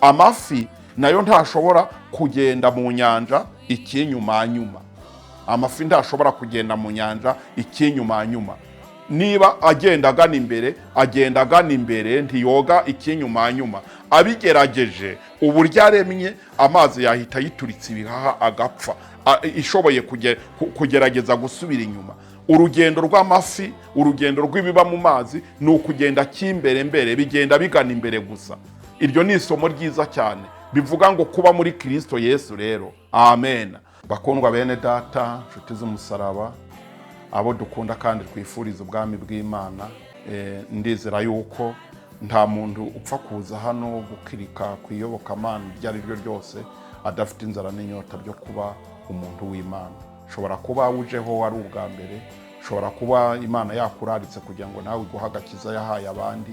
amafi nayo ntashobora kugenda mu nyanja ikinyumanyuma. Amafi ntashobora kugenda mu nyanja ikinyumanyuma. Niba agenda agana imbere ntiyoga ikinyumanyuma. Abigerageje uburyo aremye amazi yahita yituritse ibihaha agapfa, ishoboye kugerageza gusubira inyuma. Urugendo rw'amafi, urugendo rw'ibiba mu mazi ni ukugenda kimbere, bigenda bigana imbere gusa. Iryo ni isomo ryiza cyane bivuga ngo kuba muri Kristo Yesu rero. Amen. Bakundwa bene data, nshuti z'umusaraba, abo dukunda kandi twifuriza ubwami bw'Imana, ndizera yuko nta muntu upfa kuza hano gukirika kwiyoboka Imana iryo ari ryo ryose adafite inzara n'inyota byo kuba umuntu w'Imana. Shobora kuba ujeho wari ubwa mbere, shobora kuba Imana yakuraritse kugira ngo nawe iguhe agakiza yahaye abandi,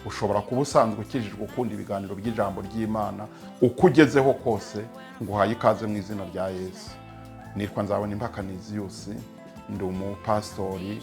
ushobora kuba usanzwe ukijijwe ukunda ibiganiro by'ijambo ry'Imana, ukugezeho kose nguhaye ikaze mu izina rya Yesu. Nitwa Nzabonimpa Canesio, ndi umupastori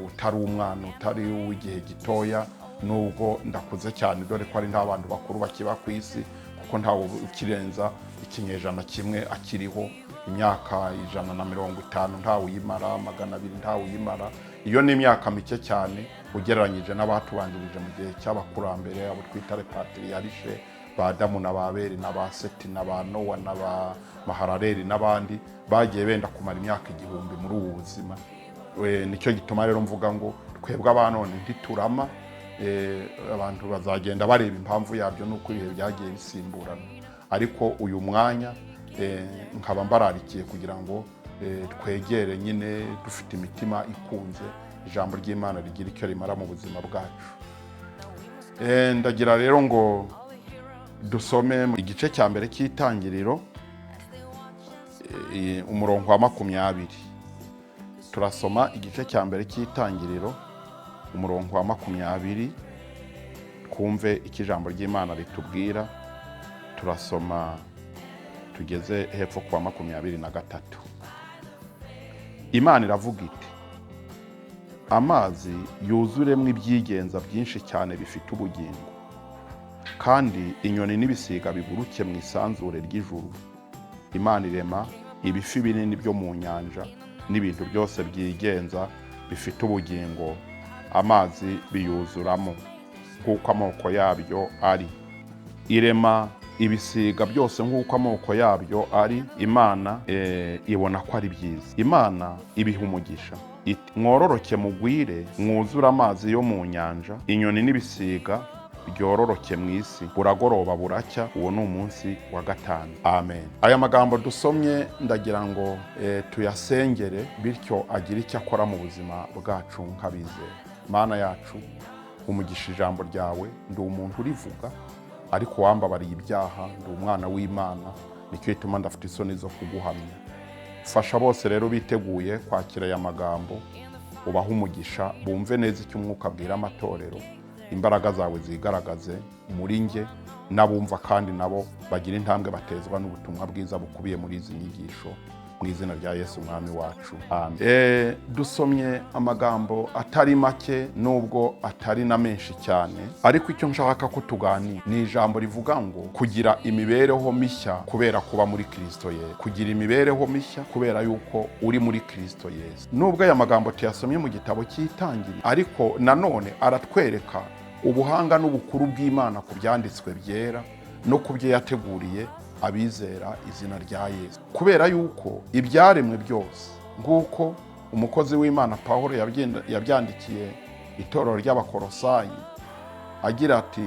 utari umwana, utari w'igihe gitoya, nubwo ndakuze cyane dore ko ari ntabantu bakuru bakiba ku isi, kuko ntawe ukirenza ikinyejana kimwe akiriho. Imyaka 150 ntawe uyimara, 200 ntawe uyimara. Iyo ni imyaka mike cyane ugereranyije n'abatubanjirije mu gihe cy'abakurambere, abo twita repatriarishe, ba Adamu na ba Abeli na ba Seti na ba Nowa na ba Mahalaleli n'abandi bagiye benda kumara imyaka 1000 muri ubu buzima. Nicyo gituma rero mvuga ngo twebwe abanone ntiturama, abantu bazagenda bareba impamvu yabyo nuko ibihe byagiye bisimburana. Ariko uyu mwanya nkaba mbararikiye kugira ngo twegere nyine dufite imitima ikunze ijambo ry'Imana rigira icyo rimara mu buzima bwacu. Ndagira rero ngo dusome igice cya mbere cy'Itangiriro, umurongo wa 20. Turasoma igice cya mbere cy'Itangiriro, umurongo wa 20, kumve icyo ijambo ry'Imana ritubwira. Turasoma tugeze hepfo kwa 23. Imana iravuga iti: amazi yuzuremwe ibyigenza byinshi cyane bifite ubugingo, kandi inyoni n'ibisiga biguruke mu isanzure ry'ijuru. Imana irema ibifi binini byo mu nyanja n'ibintu byose byigenza bifite ubugingo, amazi biyuzuramo nk'uko amoko yabyo ari. Irema ibisiga byose nk'uko amoko yabyo ari. Imana ibona ko ari byiza. Imana ibiha umugisha iti: mwororoke mugwire, mwuzure amazi yo mu nyanja, inyoni n'ibisiga byororoke mu isi. Buragoroba buracya, uwo ni umunsi wa 5. Amen. Aya magambo dusomye ndagira ngo tuyasengere, bityo agira icyo akora mu buzima bwacu nk'abizera. Mana yacu, umugisha ijambo ryawe. Ndi umuntu urivuga ariko wambabariye ibyaha, ndi umwana w'Imana, nicyo gituma ndafite isoni zo kuguhamya. Fasha bose rero biteguye kwakira aya magambo, ubaha umugisha, bumve neza icyo umwuka abwira amatorero, imbaraga zawe zigaragaze muri nge, n'abumva kandi nabo bagira intambwe batezwa n'ubutumwa bwiza bukubiye muri izi nyigisho, mu izina rya Yesu umwami wacu. Amen. Dusomye amagambo atari make nubwo atari na menshi cyane, ariko icyo nshaka ko tuganira ni ijambo rivuga ngo kugira imibereho mishya kubera kuba muri Kristo Yesu. Kugira imibereho mishya kubera yuko uri muri Kristo Yesu. Nubwo aya magambo tuyasomye mu gitabo cy'Itangiriro, ariko nanone aratwereka ubuhanga n'ubukuru bw'Imana ku byanditswe byera no ku byo yateguriye abizera izina rya Yesu. Kubera yuko ibyaremwe byose, nk'uko umukozi w'Imana Pawulo yabyandikiye itorero ry'Abakolosayi agira ati: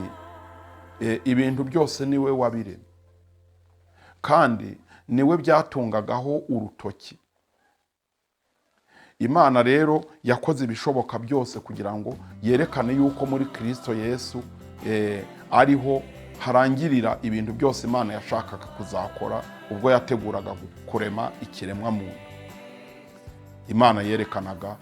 ibintu byose niwe wabiremye, kandi niwe byatungagaho urutoki. Imana rero yakoze ibishoboka byose kugira ngo yerekane yuko muri Kristo Yesu ariho harangirira ibintu byose Imana yashakaga kuzakora ubwo yateguraga kurema ikiremwa muntu. Imana yerekanaga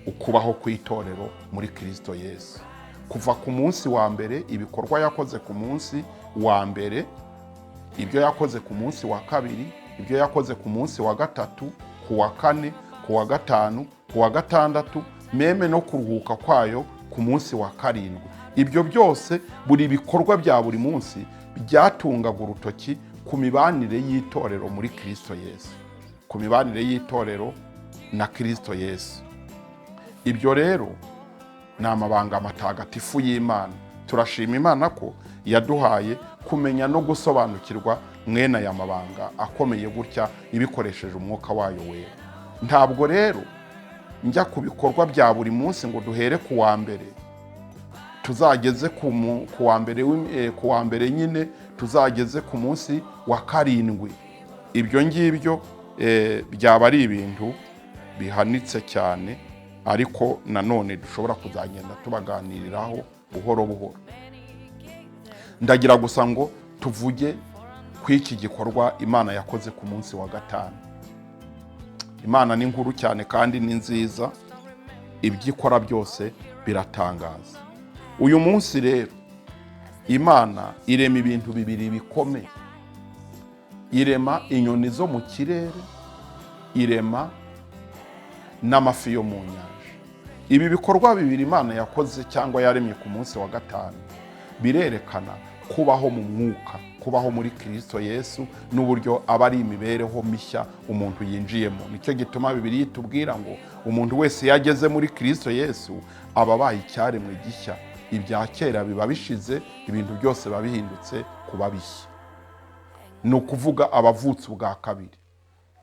ukubaho kw'itorero muri Kristo Yesu. Kuva ku munsi wa mbere, ibikorwa yakoze ku munsi wa mbere, ibyo yakoze ku munsi wa kabiri, ibyo yakoze ku munsi wa gatatu, ku wa kane, ku wa gatanu, ku wa gatandatu, meme no kuruhuka kwayo ku munsi wa karindwi. Ibyo byose buri bikorwa bya buri munsi byatungaga urutoki ku mibanire y'itorero muri Kristo Yesu, ku mibanire y'itorero na Kristo Yesu. Ibyo rero ni amabanga matagatifu y'Imana. Turashima Imana ko yaduhaye kumenya no gusobanukirwa mwene aya mabanga akomeye gutya ibikoresheje umwuka wayo wera. Ntabwo rero njya ku bikorwa bya buri munsi ngo duhere ku wa mbere tuzageze ku wa mbere nyine tuzageze ku munsi wa karindwi. Ibyo ngibyo byaba ari ibintu bihanitse cyane, ariko nanone dushobora kuzagenda tubaganiriraho buhoro buhoro. Ndagira gusa ngo tuvuge ku iki gikorwa Imana yakoze ku munsi wa gatanu. Imana ni nkuru cyane kandi ni nziza, ibyo ikora byose biratangaza. Uyu munsi rero Imana irema ibintu bibiri bikomeye. Irema inyoni zo mu kirere, irema n'amafi yo mu nyanja. Ibi bikorwa bibiri Imana yakoze cyangwa yaremye ku munsi wa gatanu birerekana kubaho mu mwuka, kubaho muri Kristo Yesu, n'uburyo aba ari imibereho mishya umuntu yinjiyemo. Nicyo gituma Bibiliya itubwira ngo umuntu wese yageze muri Kristo Yesu aba abaye icyaremwe gishya, ibya kera biba bishize, ibintu byose biba bihindutse kuba bishya. Ni ukuvuga abavutse ubwa kabiri.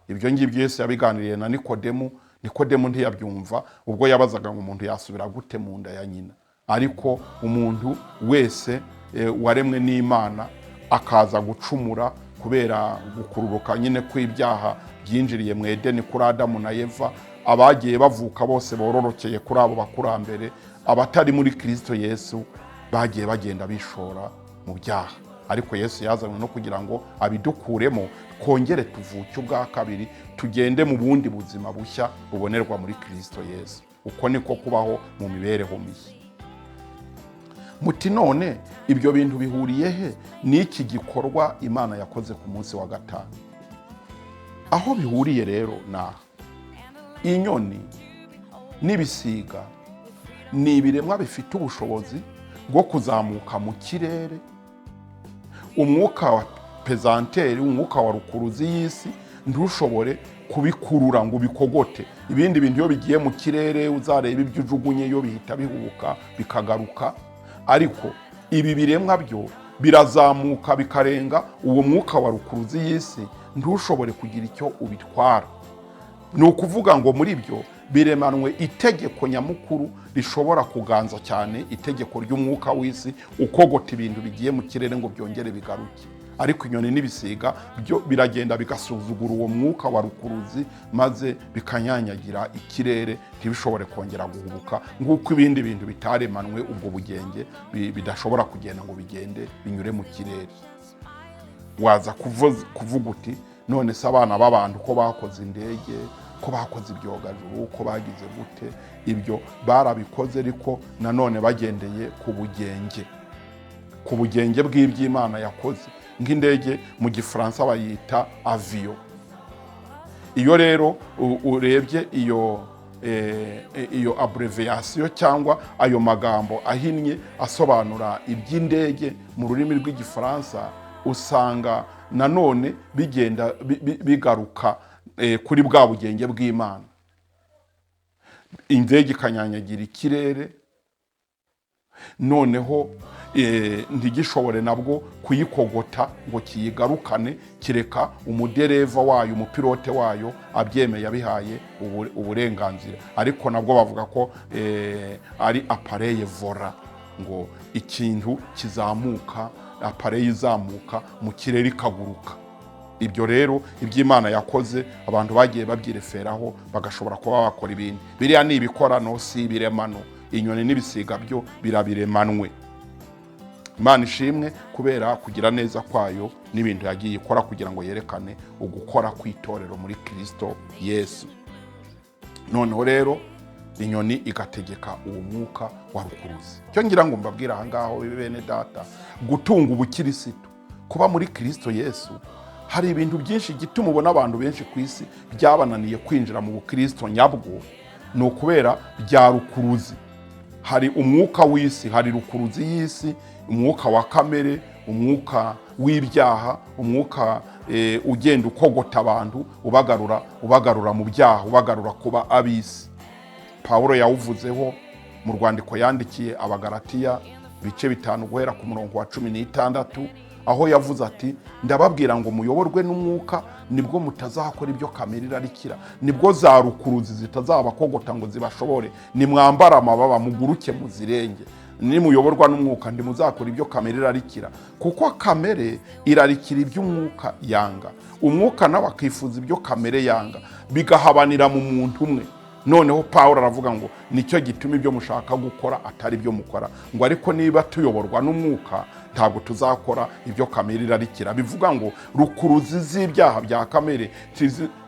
Ibyo ngibyo Yesu yabiganiriye na Nikodemu. Nikodemu ntiyabyumva ubwo yabazaga ngo umuntu yasubira gute mu nda ya nyina. Ariko umuntu wese waremwe n'Imana akaza gucumura kubera gukururuka nyine kw'ibyaha byinjiriye mu Edeni kuri Adamu na Eva, abagiye bavuka bose bororokeye kuri abo bakurambere, abatari muri Kristo Yesu bagiye bagenda bishora mu byaha. Ariko Yesu yazanywe no kugira ngo abidukuremo, kongere tuvuke ubwa kabiri, tugende mu bundi buzima bushya bubonerwa muri Kristo Yesu. Uko niko kubaho mu mibereho mishya. Muti none ibyo bintu bihuriye he n'iki gikorwa Imana yakoze ku munsi wa gatanu? Aho bihuriye rero naha. Inyoni n'ibisiga ni ibiremwa bifite ubushobozi bwo kuzamuka mu kirere. Umwuka wa pezanteri, umwuka wa rukuruzi y'isi ntushobore kubikurura ngo bikogote. Ibindi bintu iyo bigiye mu kirere uzareba ibyo ujugunye yo bihita bihubuka bikagaruka, ariko ibi biremwa byo birazamuka bikarenga uwo mwuka wa rukuruzi y'isi, ntushobore kugira icyo ubitwara. Ni ukuvuga ngo muri byo biremanwe itegeko nyamukuru rishobora kuganza cyane, itegeko ry'umwuka w'isi ukogota ibintu bigiye mu kirere ngo byongere bigaruke. Ariko inyoni n'ibisiga byo biragenda bigasuzugura uwo mwuka wa rukuruzi, maze bikanyanyagira ikirere ntibishobore kongera guhubuka, nk'uko ibindi bintu bitaremanwe ubwo bugenge bidashobora kugenda ngo bigende binyure mu kirere. Waza kuvuga uti none se abana b'abantu ko bakoze indege, ko bakoze ibyogajuru, ko bagize gute? Ibyo barabikoze, ariko nanone bagendeye ku bugenge bw'iby'Imana yakoze. Nk'indege mu Gifaransa bayita avion. Iyo rero urebye iyo abbreviation cyangwa ayo magambo ahinnye asobanura iby'indege mu rurimi rw'Igifaransa, usanga nanone bigenda bigaruka kuri bwa bugenge bw'Imana. Indege ikanyanyagira ikirere, noneho ntigishobore nabwo kuyikogota ngo kiyigarukane, kireka umudereva wayo, umupilote wayo abyemeye, abihaye uburenganzira. Ariko nabwo bavuga ko ari appareil volant, ngo ikintu kizamuka, appareil izamuka mu kirere ikaguruka. Ibyo rero iby'Imana yakoze abantu bagiye babyireferaho bagashobora kuba bakora ibindi. Biriya ni ibikorano, si ibiremano. Inyoni n'ibisiga byo birabiremanwe. Imana ishimwe kubera kugira neza kwayo n'ibintu yagiye ikora kugira ngo yerekane ugukora kw'itorero muri Kristo Yesu. Noneho rero inyoni igategeka uwo mwuka wa rukuruzi. Cyo ngira ngo mbabwira aha ngaho bene data, gutunga ubukirisitu, kuba muri Kristo Yesu, hari ibintu byinshi gituma ubona abantu benshi ku isi byabananiye kwinjira mu bukristo nyabwo, ni ukubera bya rukuruzi. Hari umwuka w'isi, hari rukuruzi y'isi, umwuka wa kamere, umwuka w'ibyaha, umwuka ugenda ukogota abantu ubagarura mu byaha, ubagarura kuba ab'isi. Pawulo yawuvuzeho mu rwandiko yandikiye Abagalatiya bice 5 guhera ku murongo wa 16, aho yavuze ati ndababwira ngo muyoborwe n'umwuka, nibwo mutazakora ibyo kamere irarikira, nibwo za rukuruzi zitazabakogota ngo zibashobore, nimwambara amababa muguruke muzirenge. Nimuyoborwa n'umwuka ntimuzakora ibyo kamere irarikira, kuko kamere irarikira ibyo umwuka yanga, umwuka nawe akifuza ibyo kamere yanga, bigahabanira mu muntu umwe. Noneho Pawulo aravuga ngo nicyo gituma ibyo mushaka gukora atari byo mukora, ngo ariko niba tuyoborwa n'umwuka ntabwo tuzakora ibyo kamere irarikira. Bivuga ngo rukuruzi z'ibyaha bya kamere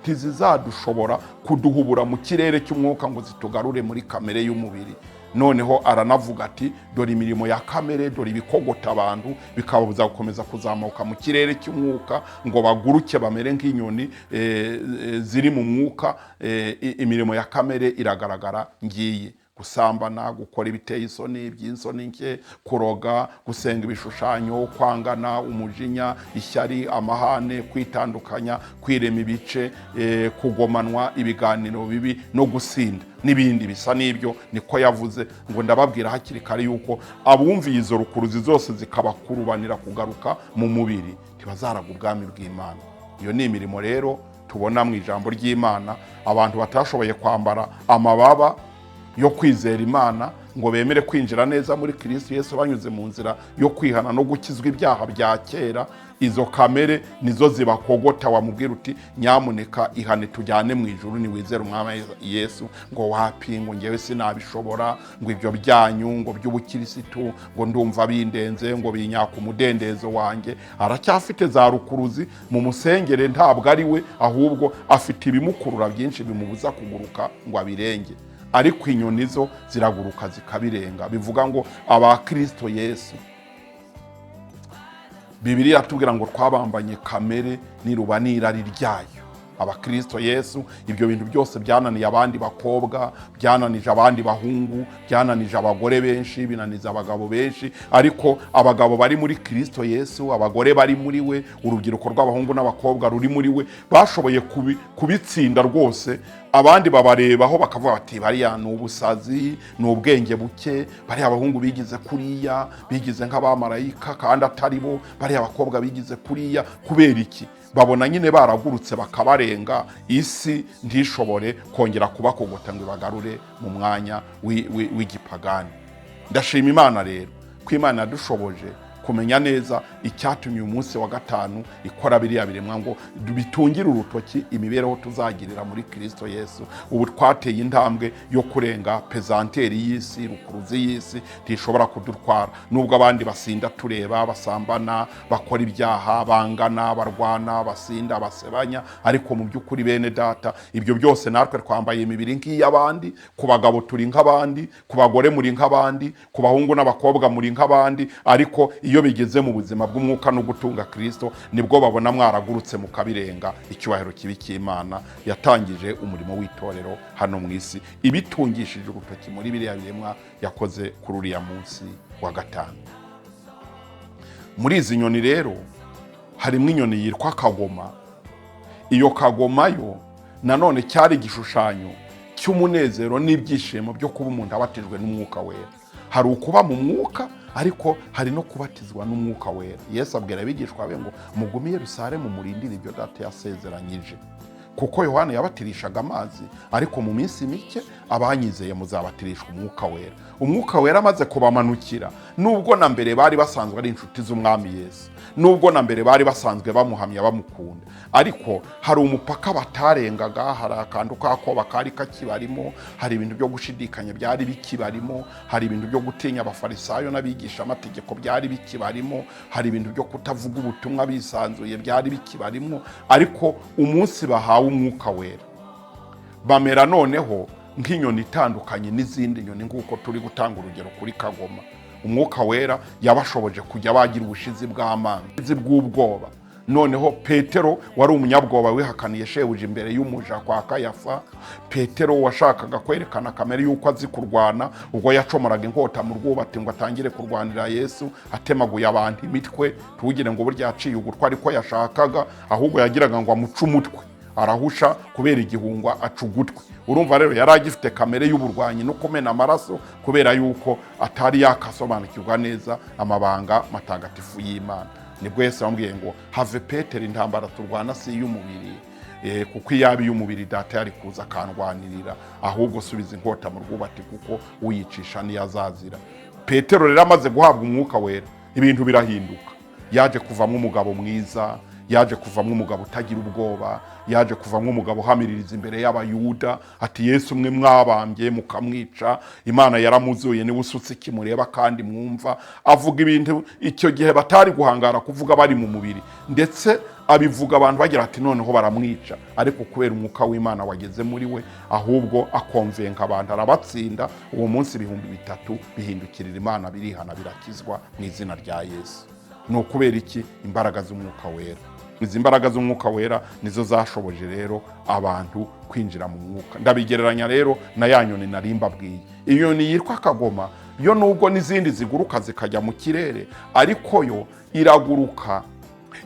tizizadushobora kuduhubura mu kirere cy'umwuka ngo zitugarure muri kamere y'umubiri. Noneho aranavuga ati dore imirimo ya kamere, dore ibikogota abantu bikababuza gukomeza kuzamuka mu kirere cy'umwuka ngo baguruke bamere nk'inyoni ziri mu mwuka. Imirimo ya kamere iragaragara ngiye: gusambana, gukora ibiteye isoni, by'insoni nke, kuroga, gusenga ibishushanyo, kwangana, umujinya, ishyari, amahane, kwitandukanya, kwirema ibice, kugomanwa, ibiganiro bibi no gusinda n'ibindi bisa n'ibyo. Niko yavuze ngo ndababwira hakiri kare yuko abumviye izo rukuruzi zose zikabakurubanira kugaruka mu mubiri ntibazaraga ubwami bw'Imana. Iyo ni imirimo rero tubona mu ijambo ry'Imana, abantu batashoboye kwambara amababa yo kwizera Imana ngo bemere kwinjira neza muri Kristo Yesu banyuze mu nzira yo kwihana no gukizwa ibyaha bya kera. Izo kamere nizo zibakogota, wamubwira uti nyamuneka ihane tujyane mu ijuru niwizera umwami Yesu, ngo wapi, ngo ngewe sinabishobora, ngo ibyo byanyu ngo by'ubukirisitu ngo ndumva bindenze, ngo binyaka umudendezo wanjye. Aracyafite za rukuruzi, mu musengere ntabwo ari we, ahubwo afite ibimukurura byinshi bimubuza kuguruka ngo abirenge, ariko inyoni zo ziraguruka zikabirenga. Bivuga ngo Abakristo Yesu, Bibiliya iratubwira ngo twabambanye kamere niruba n'irari ryayo. Abakristo Yesu, ibyo bintu byose byananiye abandi bakobwa, byananije abandi bahungu, byananije abagore benshi, binaniza abagabo benshi, ariko abagabo bari muri Kristo Yesu, abagore bari muri we, urubyiruko rw'abahungu n'abakobwa ruri muri we bashoboye kubitsinda rwose. Abandi babarebaho bakavuga bati bariya ni ubusazi, ni ubwenge buke, bariya abahungu bigize kuriya, bigize nk'abamarayika kandi atari bo, bariya abakobwa bigize kuriya. Kubera iki? Babona nyine baragurutse bakabarenga, isi ntishobore kongera kubakogota ngo ibagarure mu mwanya w'igipagani. Ndashima Imana rero ko Imana yadushoboje kumenya neza icyatumye uyu munsi wa gatanu ikora biriya biremwa ngo bitungire urutoki imibereho tuzagirira muri Kristo Yesu. Ubu twateye intambwe yo kurenga pezanteri y'isi, rukuruzi y'isi ntishobora kudutwara. Nubwo abandi basinda tureba, basambana, bakora ibyaha, bangana, barwana, basinda, basebanya, ariko mu by'ukuri bene data, ibyo byose natwe twambaye imibiri nk'iy'abandi. Ku bagabo turi nk'abandi, ku bagore muri nk'abandi, ku bahungu n'abakobwa muri nk'abandi, ariko iyo bigeze mu buzima bw'umwuka no gutunga Kristo nibwo babona mwaragurutse mukabirenga. Icyubahiro kibi cy'Imana yatangije umurimo w'itorero hano mu isi, ibitungishije urutoki muri biriya biremwa yakoze kuri uriya munsi wa gatanu. Muri izi nyoni rero harimo inyoni yitwa kagoma. Iyo kagoma yo nanone cyari igishushanyo cy'umunezero n'ibyishimo byo kuba umuntu abatijwe n'umwuka wera. Hari ukuba mu mwuka, ariko hari no kubatizwa n'umwuka wera. Yesu abwira abigishwa be ngo mugume i Yerusalemu murindire ibyo data yasezeranyije, kuko Yohana yabatirishaga amazi, ariko mu minsi mike abanyizeye muzabatirishwa umwuka wera. Umwuka wera amaze kubamanukira, nubwo na mbere bari basanzwe ari inshuti z'umwami Yesu, nubwo na mbere bari basanzwe bamuhamya bamukunda, ariko hari umupaka batarengaga. Hari akantu kakoba kari kakibarimo, hari ibintu byo gushidikanya byari bikibarimo, hari ibintu byo gutinya abafarisayo n'abigisha amategeko byari bikibarimo, hari ibintu byo kutavuga ubutumwa bisanzuye byari bikibarimo. Ariko umunsi bahawe umwuka wera, bamera noneho nk'inyoni itandukanye n'izindi nyoni, nk'uko turi gutanga urugero kuri kagoma. Umwuka wera yabashoboje kujya bagira ubushizi bw'amanga, bw'ubwoba, noneho Petero wari umunyabwoba wihakaniye shebuja imbere y'umuja kwa Kayafa. Petero washakaga kwerekana kamere y'uko azi kurwana, ubwo yacomoraga inkota mu rwubati ngo atangire kurwanira Yesu, atemaguye abantu imitwe, tugire ngo burya yaciye ugutwa ariko yashakaga, ahubwo yagiraga ngo amuce umutwe, arahusha kubera igihungwa aca ugutwi. Urumva rero yari agifite kamere y'uburwanyi no kumena amaraso, kubera yuko atari yakasobanukirwa neza amabanga matagatifu y'Imana. Nibwo Yesu yambwiye ngo have Petero, intambara turwana si y'umubiri, kuko iyabi y'umubiri data yari kuza akandwanirira, ahubwo subiza inkota mu rwubati kuko uyicisha niyazazira. Petero rero amaze guhabwa umwuka wera, ibintu birahinduka. Yaje kuvamo umugabo mwiza, yaje kuvamo umugabo utagira ubwoba, yaje kuvamo umugabo uhamiririza imbere y'Abayuda ati Yesu mwe mwabambye mukamwica, Imana yaramuzuye, niwe usutse ikimureba kandi mwumva. Avuga ibintu icyo gihe batari guhangara kuvuga bari mu mubiri, ndetse abivuga abantu bagira ati noneho baramwica, ariko kubera umwuka w'Imana wageze muri we, ahubwo akonvenka abantu, arabatsinda. Uwo munsi 3,000 bihindukirira Imana, birihana birakizwa mu izina rya Yesu. No kubera iki? Imbaraga z'umwuka wera. Izi mbaraga z'umwuka wera nizo zashoboje rero abantu kwinjira mu mwuka. Ndabigereranya rero na ya nyoni nari mbabwiye. Iyo nyoni yitwa kagoma, yo nubwo n'izindi ziguruka zikajya mu kirere, ariko yo iraguruka,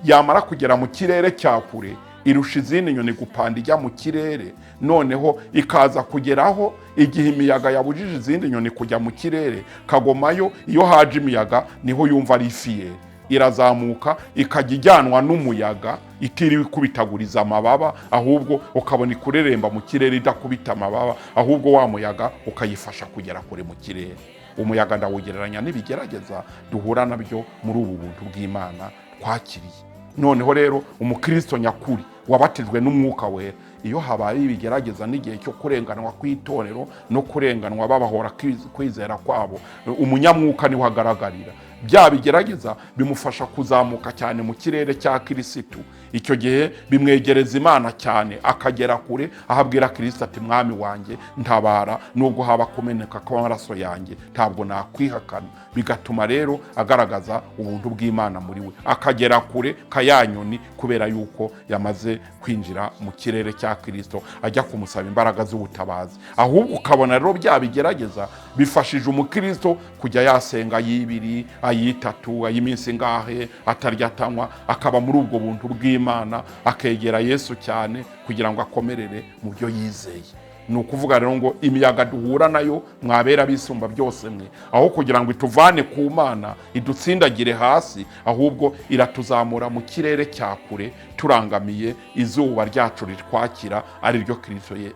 yamara kugera mu kirere cya kure irusha izindi nyoni gupanda ijya mu kirere, noneho ikaza kugeraho igihe imiyaga yabujije izindi nyoni kujya mu kirere. Kagoma yo iyo haje imiyaga niho yumva ari fiyeri, irazamuka ikajya ijyanwa n'umuyaga, itiriwe kubitaguriza amababa, ahubwo ukabona ikureremba mu kirere idakubita amababa, ahubwo wa muyaga ukayifasha kugera kure mu kirere. Umuyaga ndawugereranya n'ibigerageza duhura nabyo muri ubu buntu bw'Imana twakiriye. Noneho rero umukristo nyakuri wabatijwe n'umwuka wera, iyo habaye ibigerageza n'igihe cyo kurenganwa kw'itorero no kurenganwa babahora kwizera kwabo, umunyamwuka niwe agaragarira. Bya bigerageza bimufasha kuzamuka cyane mu kirere cya Kristo. Icyo gihe bimwegereza Imana cyane, akagera kure, ahabwira Kristo ati mwami wanjye ntabara, nubwo haba kumeneka kw'amaraso yanjye ntabwo nakwihakana. Bigatuma rero agaragaza ubuntu bw'Imana muri we, akagera kure kayanyoni, kubera yuko yamaze kwinjira mu kirere cya Kristo, ajya kumusaba imbaraga z'ubutabazi. Ahubwo ukabona rero bya bigerageza bifashije umukristo kujya yasenga y'ibiri, ayitatu, ay'iminsi ngahe, atarya atanywa, akaba muri ubwo buntu bw'Imana, akegera Yesu cyane kugira ngo akomerere mu byo yizeye. Ni ukuvuga rero ngo imiyaga duhura nayo mwabera bisumba byose mwe, aho kugira ngo ituvane ku Mana idutsindagire hasi, ahubwo iratuzamura mu kirere cya kure, turangamiye izuba ryacu ritwakira, ari ryo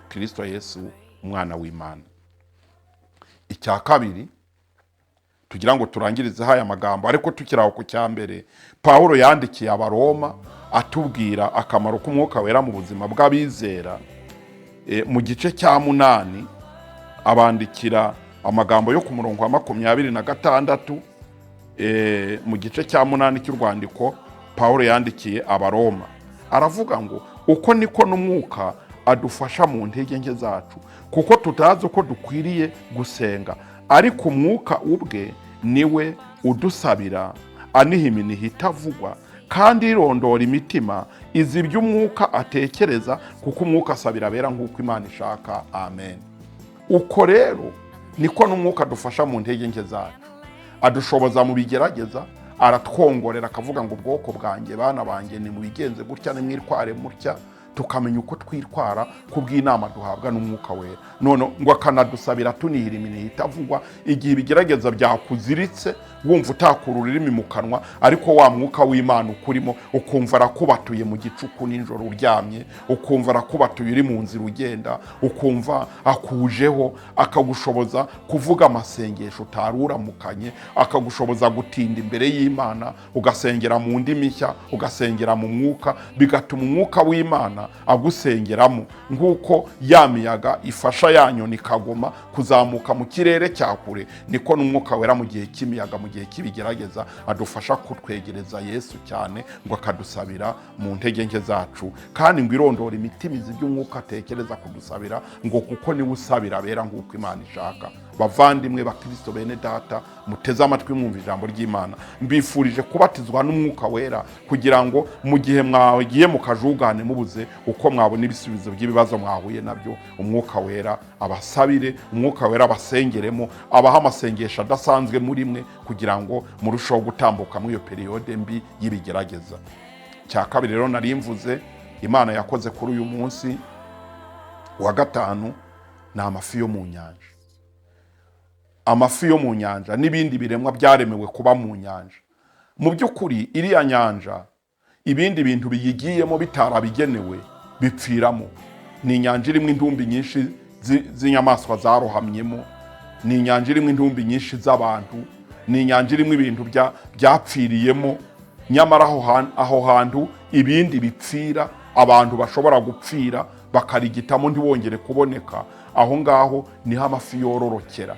Kristo Yesu umwana w'Imana. Icya kabiri tugira ngo turangirize haya magambo, ariko tukiraho ku cyambere, Pawulo yandikiye Abaroma atubwira akamaro k'umwuka wera mu buzima bw'abizera. Mu gice cya 8 abandikira amagambo yo ku murongo wa 26, mu gice cya 8 cy'urwandiko Pawulo yandikiye Abaroma, aravuga ngo uko niko n'umwuka adufasha mu ntege nke zacu, kuko tutazi uko dukwiriye gusenga, ariko umwuka ubwe niwe udusabira aniha iminiho itavugwa, kandi irondora imitima izi iby'umwuka atekereza, kuko umwuka asabira abera nk'uko Imana ishaka. Amen. Uko rero niko n'umwuka adufasha mu ntege nke zacu, adushoboza mu bigerageza, aratwongorera akavuga ngo ubwoko bwanjye, bana banjye, ni mubigenze gutya, nimwitware mutya, tukamenya uko twitwara kubw'inama duhabwa n'umwuka wera. None ngo akanadusabira tunihira iminiho itavugwa, igihe ibigerageza byakuziritse wumva utakura ururimi mu kanwa, ariko wa mwuka w'Imana ukurimo ukumva arakubatuye mu gicuku nijoro uryamye, ukumva arakubatuye uri mu nzira ugenda, ukumva akujeho, akagushoboza kuvuga amasengesho utaruramukanye, akagushoboza gutinda imbere y'Imana, ugasengera mu ndimi nshya, ugasengera mu mwuka, bigatuma umwuka w'Imana agusengeramo, nk'uko ya miyaga ifasha ya nyoni kagoma kuzamuka mu kirere cya kure, niko n'umwuka wera mu gihe cy'imiyaga, mu gihe cy'ibigerageza, adufasha kutwegereza Yesu cyane, ngo akadusabira mu ntege nke zacu, kandi ngo irondora imitima izi by'umwuka atekereza kudusabira, ngo kuko niwe usabira abera nk'uko Imana ishaka. bavandimwe bakristo bene data muteze amatwi mwumva ijambo ry'Imana, mbifurije kubatizwa n'umwuka wera kugira ngo mu gihe mwagiye mu kajugane mubuze uko mwabona ibisubizo by'ibibazo mwahuye nabyo, umwuka wera abasabire, umwuka wera abasengeremo, abaha amasengesho adasanzwe muri mwe kugira ngo murusheho gutambuka muri iyo periode mbi y'ibigerageza. Cya kabiri rero narimvuze Imana yakoze kuri uyu munsi wa gatanu ni amafi yo mu nyanja. Amafi yo mu nyanja n'ibindi biremwa byaremewe kuba mu nyanja. Mu by'ukuri iriya nyanja ibindi bintu biyigiyemo bitarabigenewe bipfiramo. Ni inyanja irimo intumbi nyinshi z'inyamaswa zarohamyemo, ni inyanja irimo intumbi nyinshi z'abantu, ni inyanja irimo ibintu byapfiriyemo. Nyamara aho hantu ibindi bipfira, abantu bashobora gupfira bakarigitamo ntibongere kuboneka, aho ngaho niho amafi yororokera.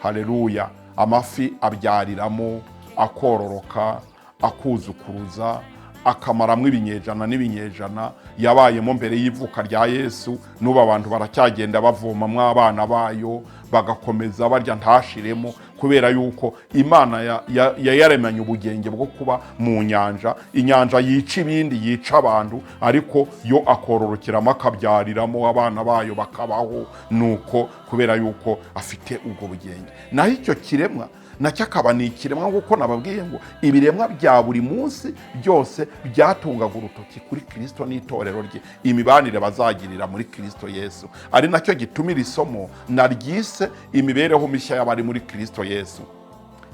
Haleluya! Amafi abyariramo, akororoka, akuzukuruza, akamaramwo ibinyejana n'ibinyejana. Yabayemo mbere y'ivuka rya Yesu, n'ubu abantu baracyagenda bavomamwo abana bayo bagakomeza barya ntashiremo, kubera yuko Imana yaremanye ubugenge bwo kuba mu nyanja. Inyanja yica ibindi, yica abantu, ariko yo akororokeramo akabyariramo abana bayo bakabaho, nuko kubera yuko afite ubwo bugenge. Naho icyo kiremwa nacyo akaba ni ikiremwa nk'uko nababwiye ngo ibiremwa bya buri munsi byose byatungaga urutoki kuri Kristo n'itorero rye, imibanire bazagirira muri Kristo Yesu. Ari nacyo gituma iri somo naryise imibereho mishya y'abari muri Kristo Yesu.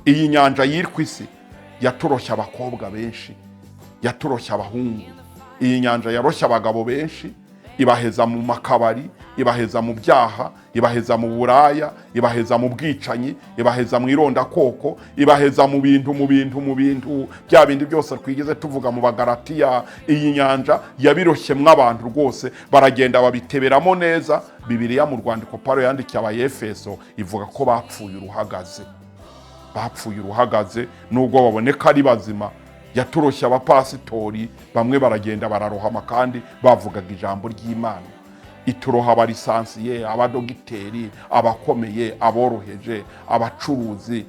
Iyi nyanja yitwa isi yaturoshya abakobwa benshi, yaturoshya abahungu. Iyi nyanja yaroshya abagabo benshi, ibaheza mu makabari, ibaheza mu byaha, ibaheza mu buraya, ibaheza mu bwicanyi, ibaheza mu irondakoko, ibaheza mu bintu bya bindi byose twigeze tuvuga mu Bagalatiya. Iyi nyanja yabiroshyemwo abantu rwose, baragenda babiteberamo neza. Bibiliya mu rwandiko Pawulo yandikiye Abayefeso ivuga ko bapfuye uruhagaze. Bapfuye uruhagaze nubwo baboneka ari bazima. Yaturoshya abapasitori, bamwe baragenda bararohama kandi bavugaga ijambo ry'Imana. Ituroha abalisansiye, abadogiteri, abakomeye, aboroheje, abacuruzi,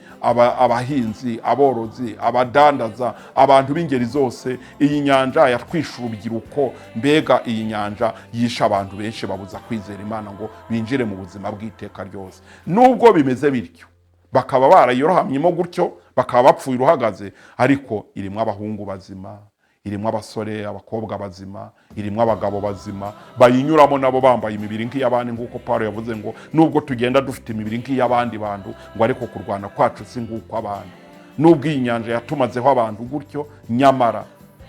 abahinzi, aborozi, abadandaza, abantu b'ingeri zose. Iyi nyanja yatwishe urubyiruko. Mbega iyi nyanja yisha abantu benshi babuza kwizera Imana ngo binjire mu buzima bw'iteka ryose. Nubwo bimeze bityo, bakaba barayorohamyemo gutyo, bakaba bapfuye uruhagaze, ariko irimo abahungu bazima, irimo abasore, abakobwa bazima, irimo abagabo bazima, bayinyuramo nabo bambaye imibiri nk'iy'abandi, nk'uko Pawulo yavuze ngo nubwo tugenda dufite imibiri nk'iy'abandi bantu, ngo ariko kurwana kwacu si nk'uko abantu. Nubwo iyi nyanja yatumazeho abantu gutyo, nyamara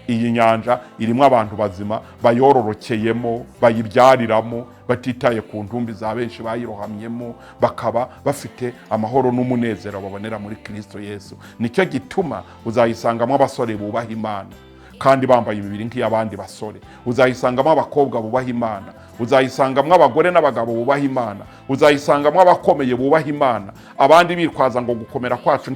iyi nyanja irimo abantu bazima bayororokeyemo, bayibyariramo, batitaye ku ntumbi za benshi bayirohamyemo, bakaba bafite amahoro n'umunezero babonera muri Kristo Yesu. Nicyo gituma uzayisangamo abasore bubaha Imana kandi bambaye imibiri nk'iy'abandi basore. Uzayisangamo abakobwa bubaha Imana, uzayisangamo abagore n'abagabo bubaha Imana, uzayisangamo abakomeye bubaha Imana. Abandi bitwaza ngo gukomera kwacu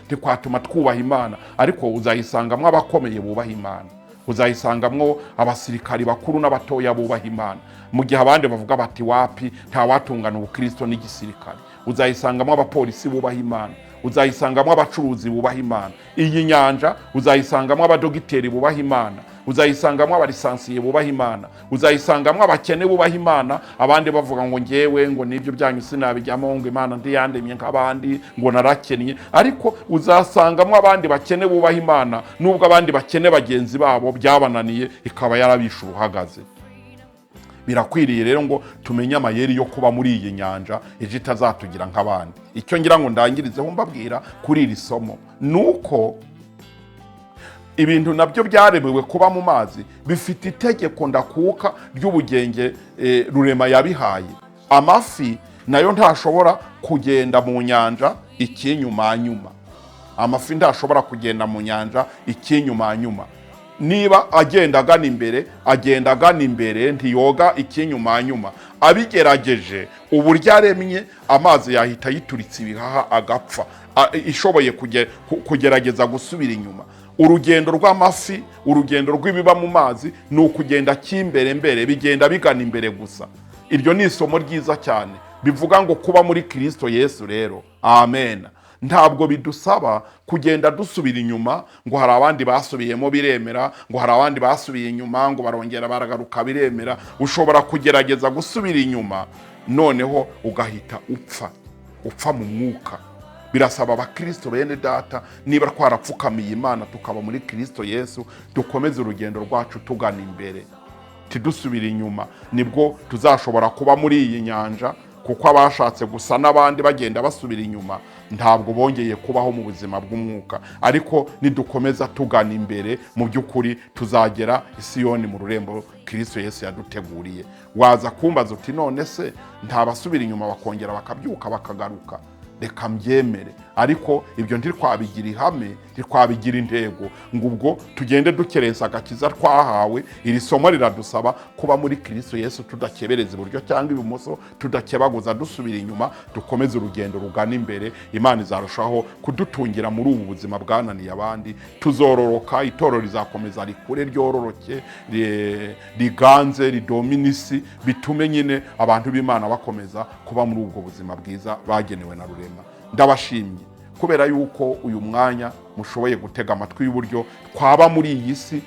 ndikwatuma twubaha Imana, ariko uzayisangamo abakomeye bubaha Imana. Uzayisangamo abasirikari bakuru n'abatoya bubaha Imana, mu gihe abandi bavuga bati wapi nta watungana ubukristo n'igisirikare. Uzayisangamo abapolisi bubaha Imana, uzayisangamo abacuruzi bubaha Imana. Iyi nyanja uzayisangamo abadogiteri bubaha Imana, uzayisangamo abalisansiye bubaha Imana, uzayisangamo abakene bubaha Imana. Abandi bavuga ngo ngewe ngo nibyo byanyu sinabijyamo, ngo Imana ndiyandemye nk'abandi, ngo narakennye. Ariko uzasangamo abandi bakene bubaha Imana, nubwo abandi bakene bagenzi babo byabananiye ikaba yarabishe uruhagaze. Birakwiriye rero ngo tumenye amayeri yo kuba muri iyi nyanja ejo itazatugira nk'abandi. Icyo ngira ngo ndangirizeho mbabwira kuri iri somo nuko ibintu nabyo byaremewe kuba mu mazi bifite itegeko ndakuka ry'ubugenge rurema yabihaye. Amafi nayo ntashobora kugenda mu nyanja ikinyumanyuma. Amafi ntashobora kugenda mu nyanja ikinyumanyuma. Niba agenda agana imbere ntiyoga ikinyumanyuma. Abigerageje uburyo aremye, amazi yahita yituritse ibihaha agapfa, ishoboye kugerageza gusubira inyuma. Urugendo rw'amafi, urugendo rw'ibiba mu mazi ni ukugenda cy'imbere, bigenda bigana imbere gusa. Iryo ni isomo ryiza cyane bivuga ngo kuba muri Kristo Yesu rero. Amen. Ntabwo bidusaba kugenda dusubira inyuma ngo hari abandi basubiyemo biremera, ngo hari abandi basubiye inyuma ngo barongera baragaruka biremera. Ushobora kugerageza gusubira inyuma noneho ugahita upfa mu mwuka. Birasaba abakristo bene data, niba twarapfukamiye Imana tukaba muri Kristo Yesu, dukomeze urugendo rwacu tugana imbere, tidusubira inyuma. Nibwo tuzashobora kuba muri iyi nyanja, kuko abashatse gusa n'abandi bagenda basubira inyuma ntabwo bongeye kubaho mu buzima bw'umwuka. Ariko nidukomeza tugana imbere, mu by'ukuri tuzagera i Siyoni mu rurembo Kristo Yesu yaduteguriye. Waza kumbaza uti none se ntabasubira inyuma bakongera bakabyuka bakagaruka? Reka mbyemere, ariko ibyo ntitwabigira ihame, ntitwabigira intego ngo ubwo tugende dukereza agakiza twahawe. Iri somo riradusaba kuba muri Kristo Yesu, tudakebereza iburyo cyangwa ibumoso, tudakebaguza dusubira inyuma, dukomeze urugendo rugana imbere. Imana izarushaho kudutungira muri ubu buzima bwananiye abandi. Tuzororoka, itorero rizakomeza rikure, ryororoke, riganze, ridominisi, bitume nyine abantu b'Imana bakomeza kuba muri ubwo buzima bwiza bagenewe na rurema. Ndabashimye kubera yuko uyu mwanya mushoboye gutega amatwi y'uburyo twaba muri iyi si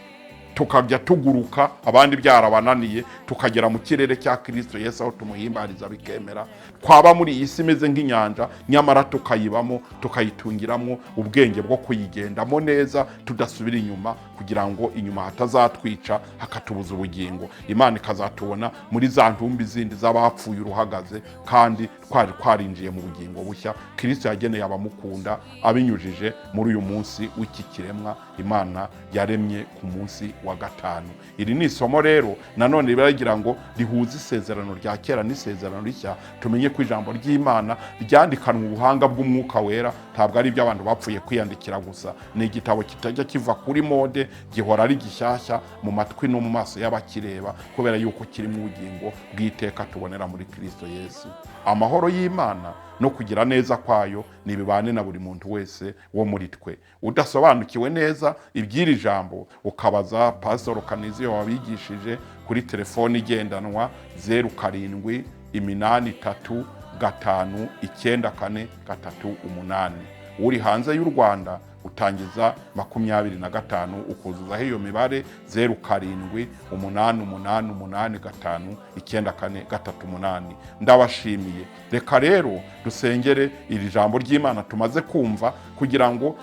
tukajya tuguruka, abandi byarabananiye, tukagera mu kirere cya Kristo Yesu aho tumuhimbariza bikemera. Twaba muri iyi si imeze nk'inyanja, nyamara tukayibamo, tukayitungiramo ubwenge bwo kuyigendamo neza, tudasubira inyuma, kugira ngo inyuma hatazatwica hakatubuza ubugingo. Imana ikazatubona muri za ntumbi zindi z'abapfuye uruhagaze, kandi twari twarinjiye mu bugingo bushya Kristo yageneye abamukunda, abinyujije muri uyu munsi w'iki kiremwa Imana yaremye ku munsi wa gatanu. Iri ni isomo rero nanone biragira ngo rihuze isezerano rya kera n'isezerano rishya. Tumenye ko ijambo ry'Imana ryandikanwe ubuhanga bw'umwuka wera, ntabwo ari iby'abantu bapfuye kwiyandikira gusa. Ni igitabo kitajya kiva kuri mode, gihora ari gishyashya mu matwi no mu maso y'abakireba, kubera yuko kirimo ubugingo bw'iteka tubonera muri Kristo Yesu. Amahoro y'Imana no kugira neza kwayo nibibane na buri muntu wese wo muri twe. Udasobanukiwe neza iby'iri jambo, ukabaza Pastor Canesio wabigishije kuri telefoni igendanwa 0783594338. Uri hanze y'u Rwanda utangiza 25 ukuzuzaho iyo mibare 078888594338. Ndabashimiye. Reka rero dusengere iri jambo ry'Imana tumaze kumva, kugira ngo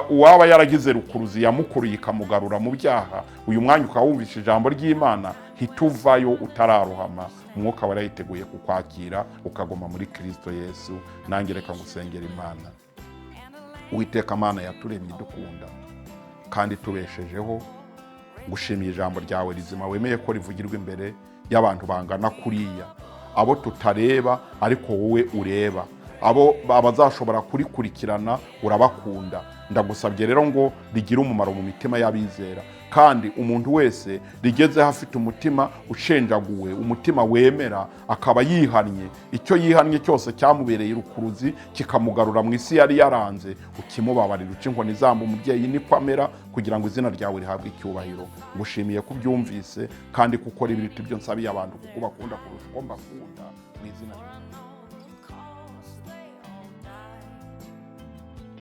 uwaba yaragize rukuruzi yamukuruye ikamugarura mu byaha, uyu mwanya ukawumvisha ijambo ry'Imana, hituvayo utararohama. Umwuka wera yiteguye kukwakira ukagoma muri Kristo Yesu. Nange reka ngusengera Imana. Uwiteka Mana yaturemye dukunda kandi tubeshejeho, ngushimiye ijambo ryawe rizima wemeye ko rivugirwa imbere y'abantu bangana kuriya, abo tutareba ariko wowe ureba, abo abazashobora kurikurikirana urabakunda. Ndagusabye rero ngo rigire umumaro mu mitima y'abizera, kandi umuntu wese rigeze afite umutima ushenjaguwe, umutima wemera, akaba yihannye, icyo yihannye cyose cyamubereye rukuruzi kikamugarura mu isi yari yaranze, ukimubabarira, uca inkoni zamba umubyeyi niko amera, kugira ngo izina ryawe rihabwe icyubahiro. Ngushimiye kubyumvise kandi kuko ari ibintu byo nsabiye abantu, kuko bakunda kurusha uko mbakunda, mu izina ryawe.